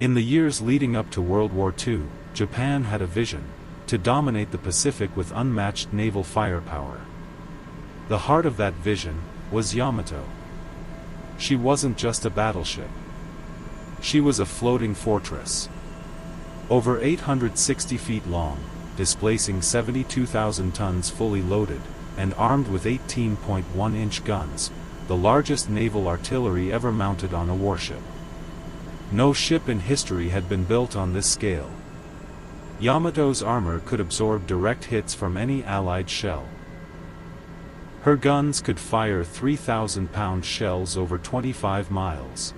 In the years leading up to World War II, Japan had a vision: to dominate the Pacific with unmatched naval firepower. The heart of that vision was Yamato. She wasn't just a battleship. She was a floating fortress. Over 860 feet long, displacing 72,000 tons fully loaded, and armed with 18.1-inch guns, the largest naval artillery ever mounted on a warship. No ship in history had been built on this scale. Yamato's armor could absorb direct hits from any Allied shell. Her guns could fire 3,000-pound shells over 25 miles.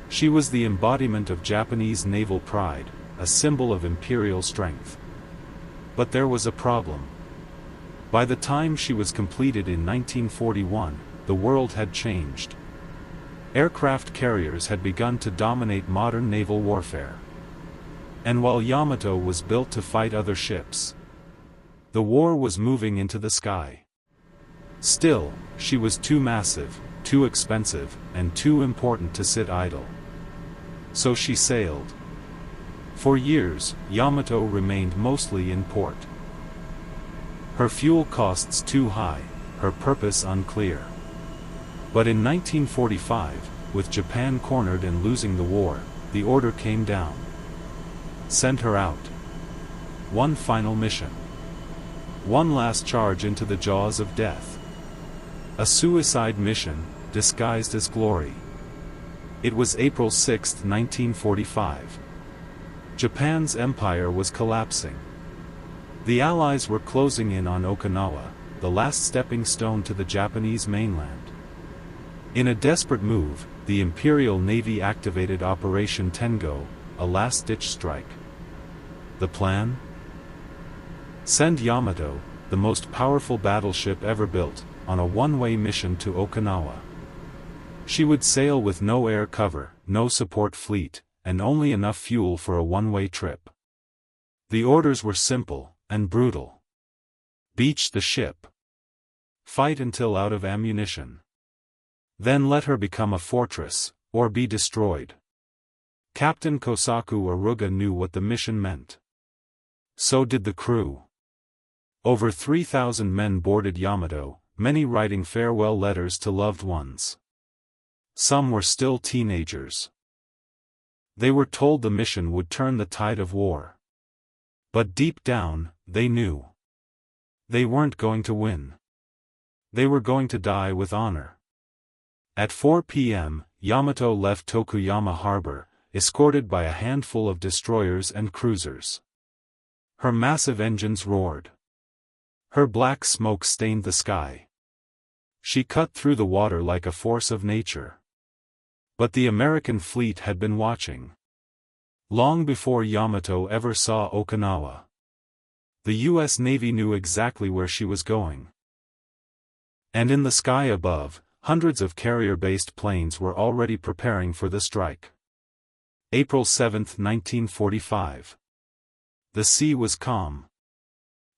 She was the embodiment of Japanese naval pride, a symbol of imperial strength. But there was a problem. By the time she was completed in 1941, the world had changed. Aircraft carriers had begun to dominate modern naval warfare. And while Yamato was built to fight other ships, the war was moving into the sky. Still, she was too massive, too expensive, and too important to sit idle. So she sailed. For years, Yamato remained mostly in port. Her fuel costs too high, her purpose unclear. But in 1945, with Japan cornered and losing the war, the order came down. Send her out. One final mission. One last charge into the jaws of death. A suicide mission, disguised as glory. It was April 6, 1945. Japan's empire was collapsing. The Allies were closing in on Okinawa, the last stepping stone to the Japanese mainland. In a desperate move, the Imperial Navy activated Operation Tengo, a last-ditch strike. The plan? Send Yamato, the most powerful battleship ever built, on a one-way mission to Okinawa. She would sail with no air cover, no support fleet, and only enough fuel for a one-way trip. The orders were simple and brutal. Beach the ship. Fight until out of ammunition. Then let her become a fortress, or be destroyed. Captain Kosaku Aruga knew what the mission meant. So did the crew. Over 3,000 men boarded Yamato, many writing farewell letters to loved ones. Some were still teenagers. They were told the mission would turn the tide of war. But deep down, they knew. They weren't going to win. They were going to die with honor. At 4 p.m., Yamato left Tokuyama Harbor, escorted by a handful of destroyers and cruisers. Her massive engines roared. Her black smoke stained the sky. She cut through the water like a force of nature. But the American fleet had been watching. Long before Yamato ever saw Okinawa. The U.S. Navy knew exactly where she was going. And in the sky above, hundreds of carrier-based planes were already preparing for the strike. April 7, 1945. The sea was calm.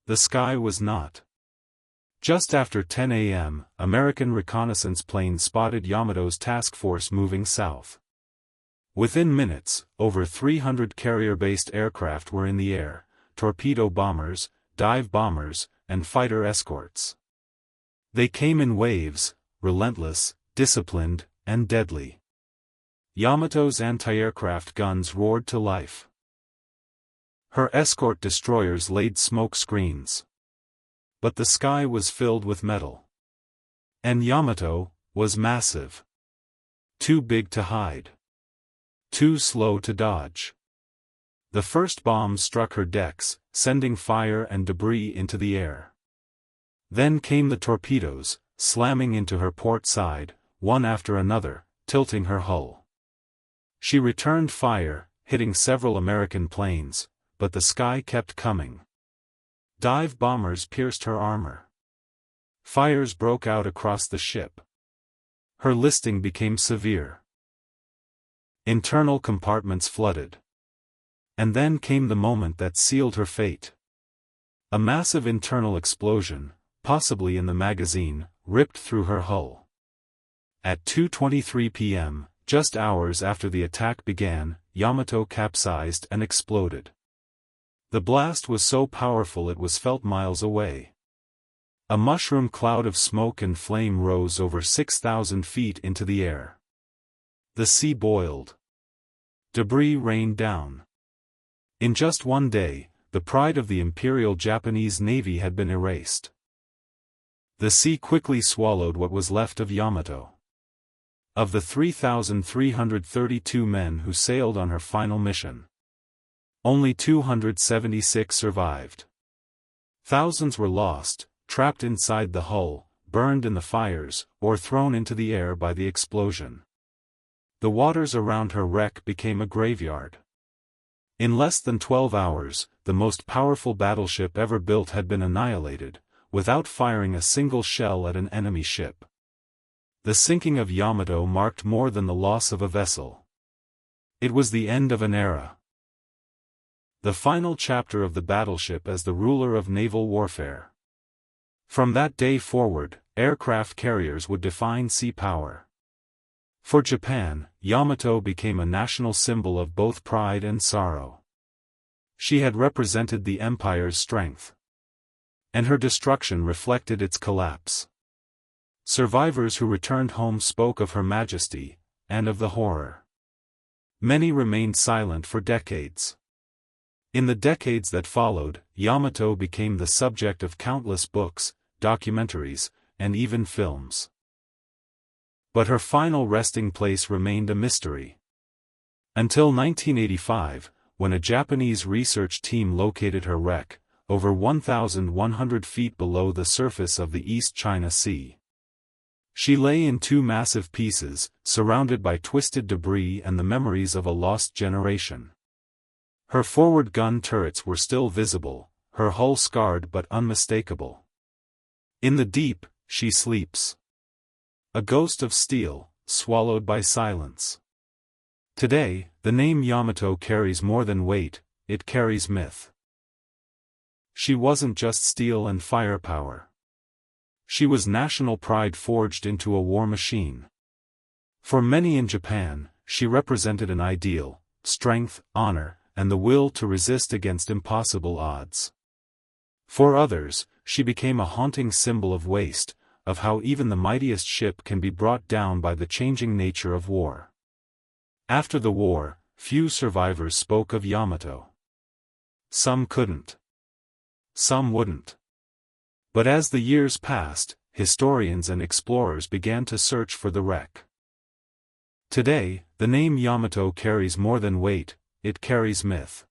The sky was not. Just after 10 a.m., American reconnaissance planes spotted Yamato's task force moving south. Within minutes, over 300 carrier-based aircraft were in the air, torpedo bombers, dive bombers, and fighter escorts. They came in waves, relentless, disciplined, and deadly. Yamato's anti-aircraft guns roared to life. Her escort destroyers laid smoke screens. But the sky was filled with metal. And Yamato was massive. Too big to hide. Too slow to dodge. The first bomb struck her decks, sending fire and debris into the air. Then came the torpedoes, slamming into her port side, one after another, tilting her hull. She returned fire, hitting several American planes, but the sky kept coming. Dive bombers pierced her armor. Fires broke out across the ship. Her listing became severe. Internal compartments flooded. And then came the moment that sealed her fate. A massive internal explosion, possibly in the magazine, ripped through her hull. At 2:23 p.m., just hours after the attack began, Yamato capsized and exploded. The blast was so powerful it was felt miles away. A mushroom cloud of smoke and flame rose over 6,000 feet into the air. The sea boiled. Debris rained down. In just one day, the pride of the Imperial Japanese Navy had been erased. The sea quickly swallowed what was left of Yamato. Of the 3,332 men who sailed on her final mission, only 276 survived. Thousands were lost, trapped inside the hull, burned in the fires, or thrown into the air by the explosion. The waters around her wreck became a graveyard. In less than 12 hours, the most powerful battleship ever built had been annihilated, without firing a single shell at an enemy ship. The sinking of Yamato marked more than the loss of a vessel. It was the end of an era. The final chapter of the battleship as the ruler of naval warfare. From that day forward, aircraft carriers would define sea power. For Japan, Yamato became a national symbol of both pride and sorrow. She had represented the empire's strength, and her destruction reflected its collapse. Survivors who returned home spoke of her majesty, and of the horror. Many remained silent for decades. In the decades that followed, Yamato became the subject of countless books, documentaries, and even films. But her final resting place remained a mystery. Until 1985, when a Japanese research team located her wreck, over 1,100 feet below the surface of the East China Sea. She lay in two massive pieces, surrounded by twisted debris and the memories of a lost generation. Her forward gun turrets were still visible, her hull scarred but unmistakable. In the deep, she sleeps. A ghost of steel, swallowed by silence. Today, the name Yamato carries more than weight, it carries myth. She wasn't just steel and firepower. She was national pride forged into a war machine. For many in Japan, she represented an ideal, strength, honor, and the will to resist against impossible odds. For others, she became a haunting symbol of waste, of how even the mightiest ship can be brought down by the changing nature of war. After the war, few survivors spoke of Yamato. Some couldn't. Some wouldn't. But as the years passed, historians and explorers began to search for the wreck. Today, the name Yamato carries more than weight, it carries myth.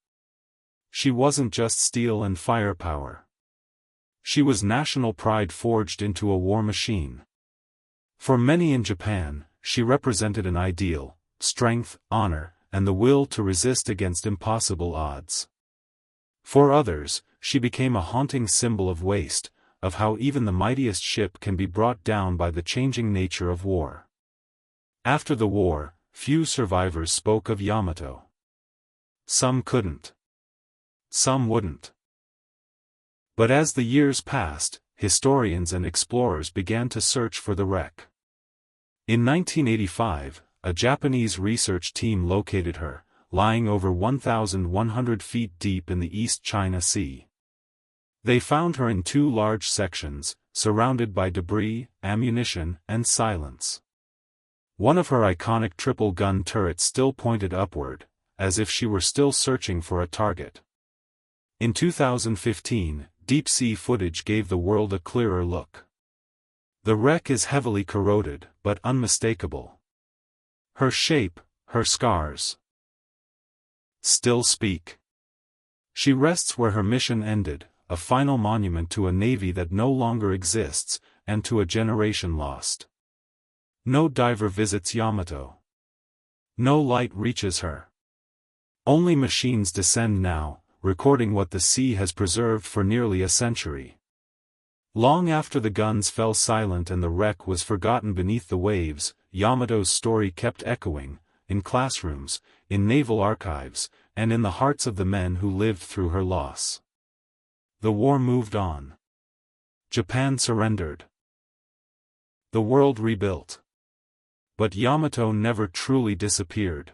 She wasn't just steel and firepower. She was national pride forged into a war machine. For many in Japan, she represented an ideal, strength, honor, and the will to resist against impossible odds. For others, she became a haunting symbol of waste, of how even the mightiest ship can be brought down by the changing nature of war. After the war, few survivors spoke of Yamato. Some couldn't. Some wouldn't. But as the years passed, historians and explorers began to search for the wreck. In 1985, a Japanese research team located her, lying over 1,100 feet deep in the East China Sea. They found her in two large sections, surrounded by debris, ammunition, and silence. One of her iconic triple-gun turrets still pointed upward, as if she were still searching for a target. In 2015, deep-sea footage gave the world a clearer look. The wreck is heavily corroded, but unmistakable. Her shape, her scars, still speak. She rests where her mission ended, a final monument to a navy that no longer exists, and to a generation lost. No diver visits Yamato. No light reaches her. Only machines descend now, recording what the sea has preserved for nearly a century. Long after the guns fell silent and the wreck was forgotten beneath the waves, Yamato's story kept echoing, in classrooms, in naval archives, and in the hearts of the men who lived through her loss. The war moved on. Japan surrendered. The world rebuilt. but Yamato never truly disappeared.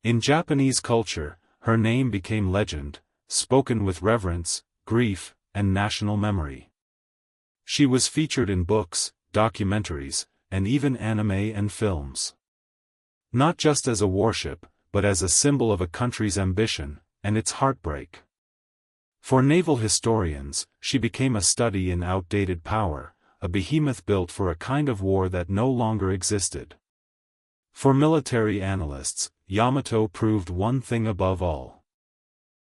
In Japanese culture, her name became legend, spoken with reverence, grief, and national memory. She was featured in books, documentaries, and even anime and films. Not just as a warship, but as a symbol of a country's ambition, and its heartbreak. For naval historians, she became a study in outdated power, a behemoth built for a kind of war that no longer existed. For military analysts, Yamato proved one thing above all.